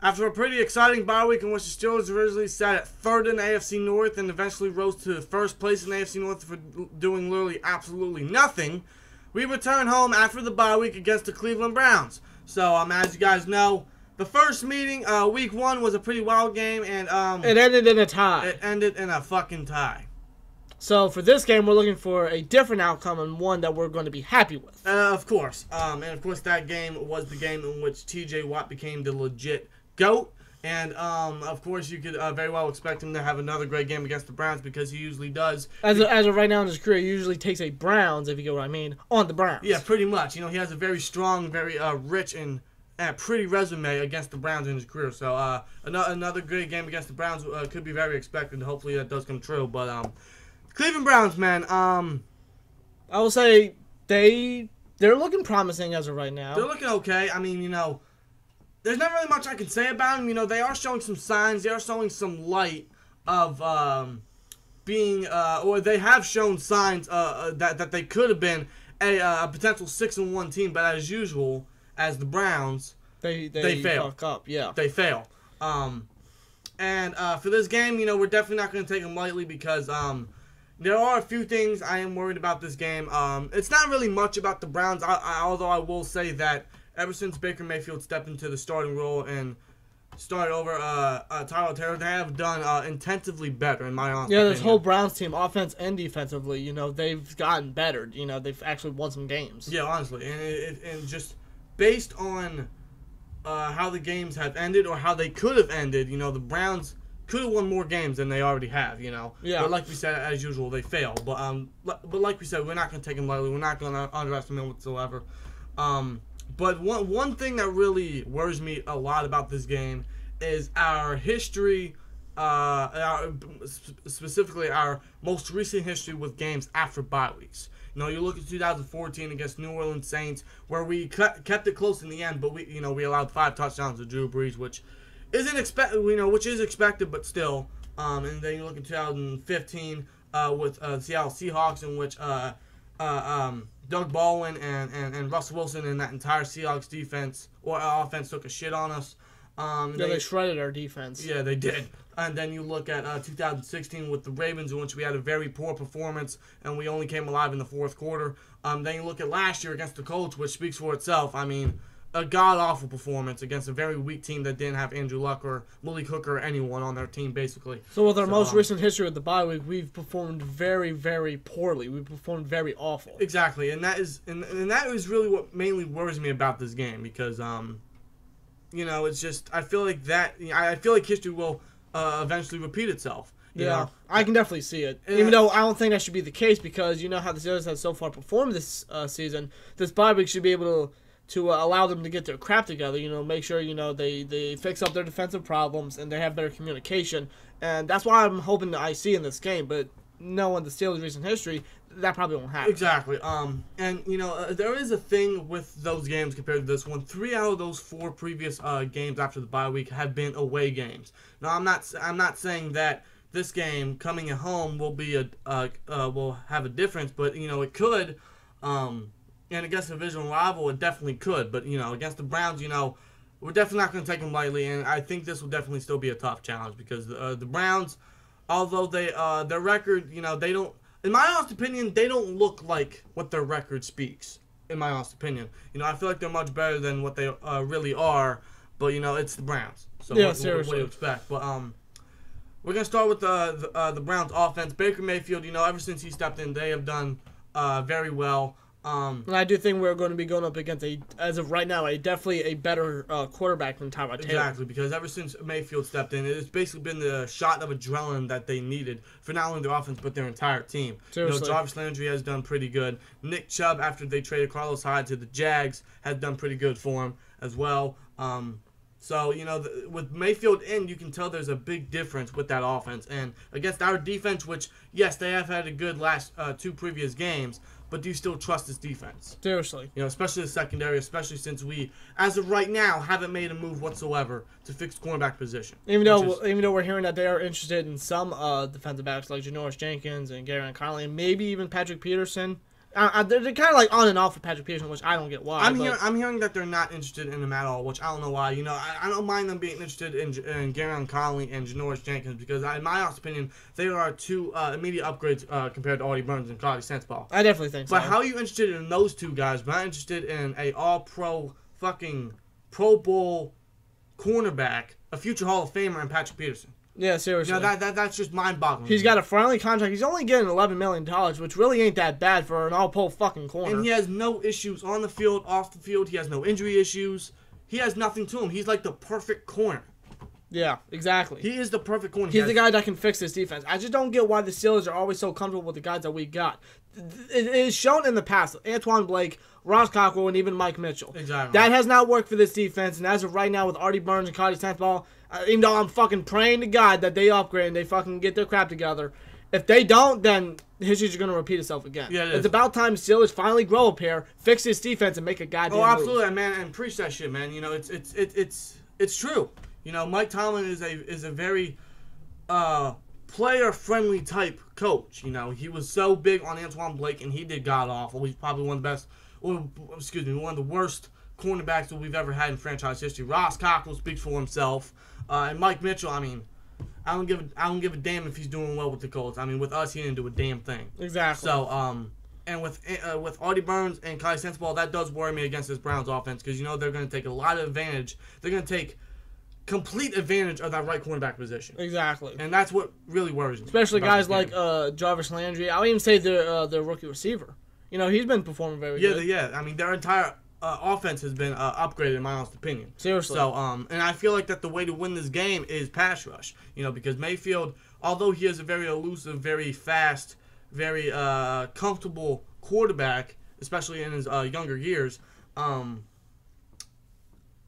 After a pretty exciting bye week in which the Steelers originally sat at third in the AFC North and eventually rose to first place in the AFC North for doing literally absolutely nothing, we returned home after the bye week against the Cleveland Browns. So, as you guys know, the first meeting, week 1, was a pretty wild game, and it ended in a tie. It ended in a fucking tie. So for this game, we're looking for a different outcome and one that we're going to be happy with. Of course. And of course that game was the game in which T.J. Watt became the legit GOAT. And of course you could very well expect him to have another great game against the Browns because he usually does. As of right now in his career, he usually takes a Browns, if you get what I mean, on the Browns. Yeah, pretty much. He has a very strong, very rich and pretty resume against the Browns in his career. So another great game against the Browns could be very expected. Hopefully that does come true. But Cleveland Browns, man. I will say they're looking promising as of right now. They're looking okay. I mean, there's not really much I can say about them. They are showing some signs. They are showing some light of being, or they have shown signs that they could have been a potential 6-1 team. But as usual, as the Browns, they fail. Fuck up, yeah. They fail. And for this game, we're definitely not going to take them lightly because there are a few things I am worried about this game. It's not really much about the Browns, although I will say that ever since Baker Mayfield stepped into the starting role and started over Tyrod Taylor, they have done intensively better, in my honest opinion. This whole Browns team, offense and defensively, they've gotten better. They've actually won some games. Yeah, honestly. And just based on how the games have ended or how they could have ended, the Browns could have won more games than they already have, Yeah. But like we said, as usual, they fail. But like we said, we're not going to take them lightly. We're not going to underestimate them whatsoever. But one thing that really worries me a lot about this game is our history, specifically our most recent history with games after bye weeks. You look at 2014 against New Orleans Saints, where we kept it close in the end, but we allowed 5 touchdowns to Drew Brees, which isn't which is expected, but still. And then you look at 2015 with the Seattle Seahawks, in which Doug Baldwin and Russell Wilson and that entire Seahawks defense or offense took a shit on us. They shredded our defense. Yeah, they did. And then you look at 2016 with the Ravens, in which we had a very poor performance, and we only came alive in the fourth quarter. Then you look at last year against the Colts, which speaks for itself. I mean, a god-awful performance against a very weak team that didn't have Andrew Luck or Malik Hooker or anyone on their team, basically. So with our most recent history with the bye week, we've performed very, very poorly. We've performed very awful. Exactly, and that is really what mainly worries me about this game because, it's just I feel like history will eventually repeat itself. Yeah, I can definitely see it. Even though I don't think that should be the case because how the Steelers have so far performed this season, this bye week should be able to allow them to get their crap together, make sure, they fix up their defensive problems and they have better communication. And that's what I'm hoping that I see in this game. But knowing the Steelers' recent history, that probably won't happen. Exactly. And, there is a thing with those games compared to this one. 3 out of those 4 previous games after the bye week have been away games. Now, I'm not saying that this game coming at home will be will have a difference, but, it could. And against a divisional rival, it definitely could. But, against the Browns, we're definitely not going to take them lightly. And I think this will definitely still be a tough challenge because the Browns, although their record, they don't, in my honest opinion, they don't look like what their record speaks, in my honest opinion. I feel like they're much better than what they really are. But, it's the Browns. So yeah, what do you expect? But we're going to start with the Browns offense. Baker Mayfield, ever since he stepped in, they have done very well. And I do think we're going to be going up against, as of right now, definitely a better quarterback than Tyrod Taylor. Exactly, because ever since Mayfield stepped in, it's basically been the shot of adrenaline that they needed for not only their offense, but their entire team. Seriously. Jarvis Landry has done pretty good. Nick Chubb, after they traded Carlos Hyde to the Jags, has done pretty good for him as well. So, with Mayfield in, you can tell there's a big difference with that offense. And against our defense, which, yes, they have had a good last 2 previous games, but do you still trust this defense? Seriously. Especially the secondary, especially since we, as of right now, haven't made a move whatsoever to fix cornerback position. Even though we're hearing that they are interested in some defensive backs like Janoris Jenkins and Garrett Conley, and maybe even Patrick Peterson. They're kind of like on and off with Patrick Peterson, which I don't get why. I'm hearing that they're not interested in him at all, which I don't know why. You know, I don't mind them being interested in Garyon Conley and Janoris Jenkins because, in my honest opinion, they are two immediate upgrades compared to Artie Burns and Cody Sensabaugh. I definitely think so. But how are you interested in those two guys, but not interested in a all-pro fucking Pro Bowl cornerback, a future Hall of Famer, and Patrick Peterson? Yeah, seriously. You know, that's just mind-boggling. He's got a friendly contract. He's only getting $11 million, which really ain't that bad for an all-pro fucking corner. And he has no issues on the field, off the field. He has no injury issues. He has nothing to him. He's like the perfect corner. Yeah, exactly. He is the perfect corner. He's the guy that can fix this defense. I just don't get why the Steelers are always so comfortable with the guys that we got. It is shown in the past. Antoine Blake, Ross Cockrell, and even Mike Mitchell. Exactly. That has not worked for this defense, and as of right now with Artie Burns and Cody Sensabaugh, even though I'm fucking praying to God that they upgrade and they fucking get their crap together, if they don't, then history's going to repeat itself again. Yeah, it's about time Steelers finally grow up here, fix this defense, and make a goddamn move. Absolutely, man, and preach that shit, man. You know, it's true. You know, Mike Tomlin is a very player-friendly type coach. You know, he was so big on Antoine Blake, and he did god awful. He's probably one of the best, one of the worst cornerbacks that we've ever had in franchise history. Ross Cockrell speaks for himself, and Mike Mitchell. I mean, I don't give a damn if he's doing well with the Colts. I mean, with us, he didn't do a damn thing. Exactly. So, and with Artie Burns and Cody Sensabaugh, that does worry me against this Browns offense because you know they're going to take a lot of advantage. They're going to take complete advantage of that right cornerback position. Exactly. And that's what really worries me. Especially guys like Jarvis Landry. I would even say their rookie receiver. You know, he's been performing very good. Yeah. I mean, their entire offense has been upgraded, in my honest opinion. Seriously. So, and I feel like that the way to win this game is pass rush. You know, because Mayfield, although he is a very elusive, very fast, very comfortable quarterback, especially in his younger years,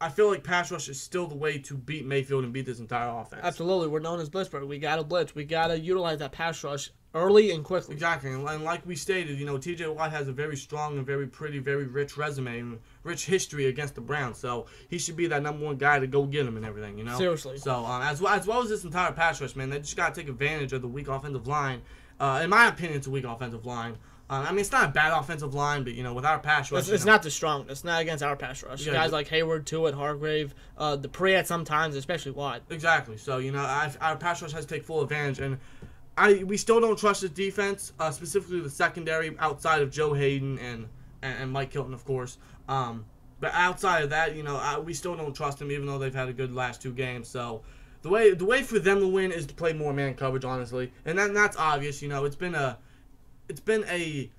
I feel like pass rush is still the way to beat Mayfield and beat this entire offense. Absolutely. We're known as Blitzburg. We got to blitz. We got to utilize that pass rush early and quickly. Exactly. And like we stated, you know, TJ Watt has a very strong and very pretty, very rich resume and rich history against the Browns. So he should be that number one guy to go get him and everything, you know? Seriously. So as well as this entire pass rush, man, they just got to take advantage of the weak offensive line. In my opinion, it's a weak offensive line. I mean, it's not a bad offensive line, but, you know, with our pass rush... It's not the strongest. It's not against our pass rush. Yeah, guys like Hayward, Tuitt, Hargrave, Dupree at some times, especially Watt. Exactly. So, you know, our pass rush has to take full advantage. And we still don't trust this defense, specifically the secondary, outside of Joe Hayden and Mike Hilton, of course. But outside of that, you know, we still don't trust them, even though they've had a good last two games. So the way for them to win is to play more man coverage, honestly. And that's obvious. You know, it's been a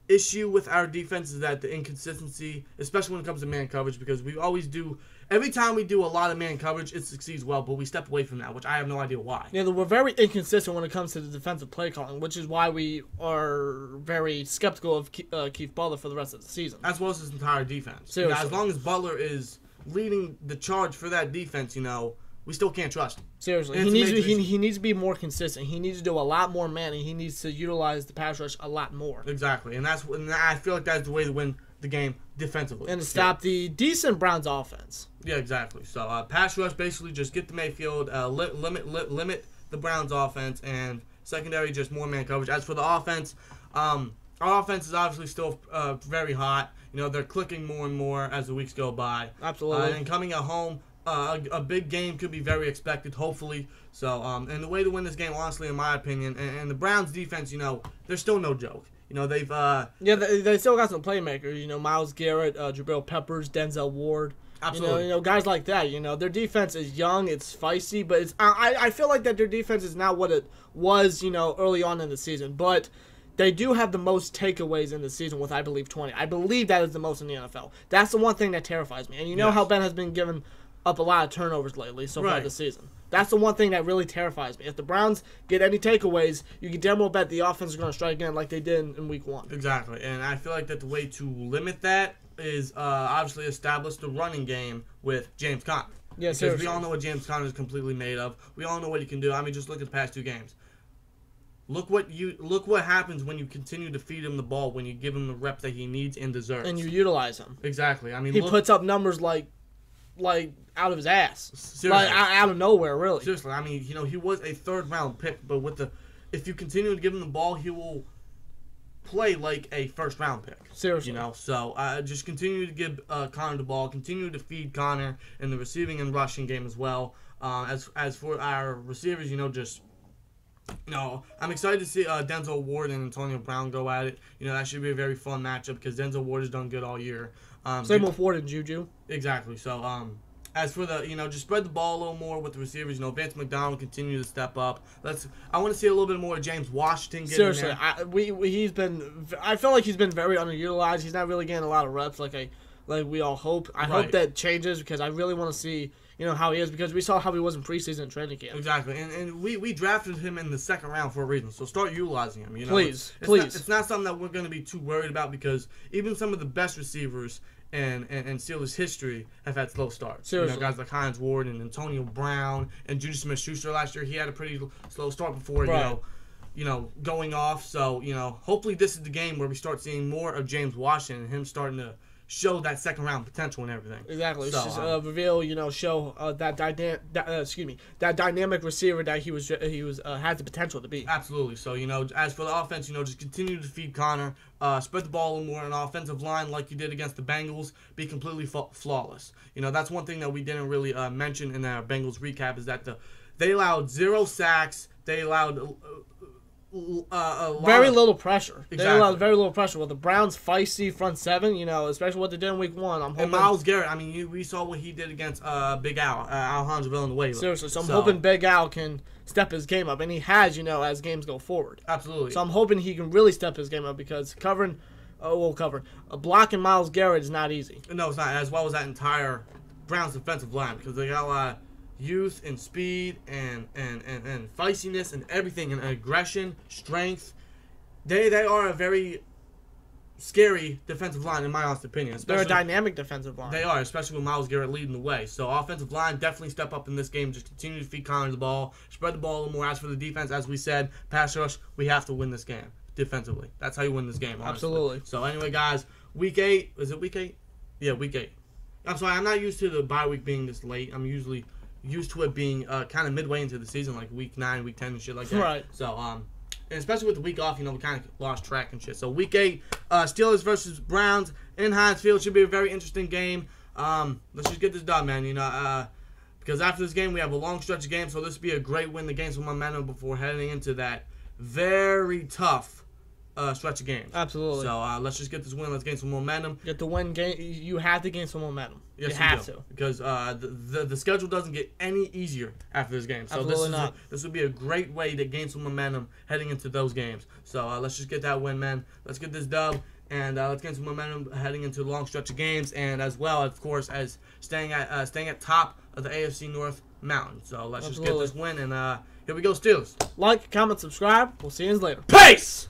issue with our defense is that the inconsistency, especially when it comes to man coverage, because we always do, every time we do a lot of man coverage, it succeeds well, but we step away from that, which I have no idea why. Yeah, we're very inconsistent when it comes to the defensive play calling, which is why we are very skeptical of Keith Butler for the rest of the season. As well as his entire defense. Seriously. You know, as long as Butler is leading the charge for that defense, you know, we still can't trust him. Seriously, he needs to be more consistent. He needs to do a lot more manning. He needs to utilize the pass rush a lot more. Exactly, and I feel like that's the way to win the game defensively. And to stop the decent Browns offense. Yeah, exactly. So pass rush, basically just get the Mayfield, limit the Browns offense, and secondary just more man coverage. As for the offense, our offense is obviously still very hot. You know, they're clicking more and more as the weeks go by. Absolutely. And coming at home. A big game could be very expected, hopefully. So, and the way to win this game, honestly, in my opinion, and the Browns' defense, you know, they're still no joke. You know, they've... they still got some playmakers. You know, Myles Garrett, Jabril Peppers, Denzel Ward. Absolutely. You know, guys like that. You know, their defense is young, it's feisty, but I feel like that their defense is not what it was, you know, early on in the season. But they do have the most takeaways in the season with, I believe, 20. I believe that is the most in the NFL. That's the one thing that terrifies me. And you know how Ben has been given up a lot of turnovers lately so far this season. That's the one thing that really terrifies me. If the Browns get any takeaways, you can damn well bet the offense is going to strike again like they did in Week 1. Exactly, and I feel like that the way to limit that is obviously establish the running game with James Conner. Yeah, because we all know what James Conner is completely made of. We all know what he can do. I mean, just look at the past two games. Look what happens when you continue to feed him the ball, when you give him the reps that he needs and deserves. And you utilize him. Exactly. I mean, he puts up numbers like out of his ass. Seriously. Like out of nowhere, really. Seriously, I mean, you know, he was a third-round pick, but if you continue to give him the ball, he will play like a first-round pick. Seriously. You know, so just continue to give Connor the ball, continue to feed Connor in the receiving and rushing game as well. As for our receivers, I'm excited to see Denzel Ward and Antonio Brown go at it. That should be a very fun matchup because Denzel Ward has done good all year. Same with Ward and Juju. Exactly. So, as for the, just spread the ball a little more with the receivers. Vance McDonald continue to step up. I want to see a little bit more of James Washington getting Seriously, there. I feel like he's been very underutilized. He's not really getting a lot of reps like we all hope. I hope that changes because I really want to see how he is because we saw how he was in preseason training camp. Exactly, and we drafted him in the second round for a reason. So start utilizing him. Please. It's not something that we're going to be too worried about because even some of the best receivers and Steelers history have had slow starts. Seriously. Guys like Hines Ward and Antonio Brown and Juju Smith-Schuster last year, he had a pretty slow start before going off. So hopefully this is the game where we start seeing more of James Washington and him starting to show that second round potential and everything. Exactly. So, just reveal, show that dynamic receiver that he was had the potential to be. Absolutely. So as for the offense, just continue to feed Connor, spread the ball a little more on offensive line like you did against the Bengals. Be completely flawless. That's one thing that we didn't really mention in our Bengals recap is that they allowed 0 sacks. They allowed. Very little pressure. Exactly. They allowed very little pressure. Well, the Browns' feisty front seven, especially what they did in Week 1. I'm hoping. And Myles Garrett, we saw what he did against Big Al, Alejandro Villanueva. Seriously, so I'm hoping Big Al can step his game up, and he has, as games go forward. Absolutely. So I'm hoping he can really step his game up because blocking Myles Garrett is not easy. No, it's not. As well as that entire Browns defensive line because they got a lot of youth and speed and feistiness and everything and aggression, strength. They are a very scary defensive line in my honest opinion. They're a dynamic defensive line. They are, especially with Myles Garrett leading the way. So offensive line definitely step up in this game. Just continue to feed Connor the ball, spread the ball a little more. As for the defense, as we said, pass rush, we have to win this game defensively. That's how you win this game, honestly. Absolutely. So anyway, guys, Week 8. Is it Week 8? Yeah, Week 8. I'm sorry, I'm not used to the bye week being this late. I'm usually used to it being kind of midway into the season, like Week 9, Week 10, and shit like that. Right. So, and especially with the week off, we kind of lost track and shit. So, Week 8, Steelers versus Browns in Heinz Field should be a very interesting game. Let's just get this done, man. Because after this game, we have a long stretch of games, so this would be a great win to gain some momentum before heading into that very tough stretch of games. Absolutely. So let's just get this win. Let's gain some momentum. Get the win game. You have to gain some momentum. Yes, you have to. Because the schedule doesn't get any easier after this game. So Absolutely not. This would be a great way to gain some momentum heading into those games. So let's just get that win, man. Let's get this dub. And let's gain some momentum heading into the long stretch of games. And as well, of course, as staying at top of the AFC North mountain. So let's just get this win. And here we go, Steelers. Like, comment, subscribe. We'll see you later. Peace!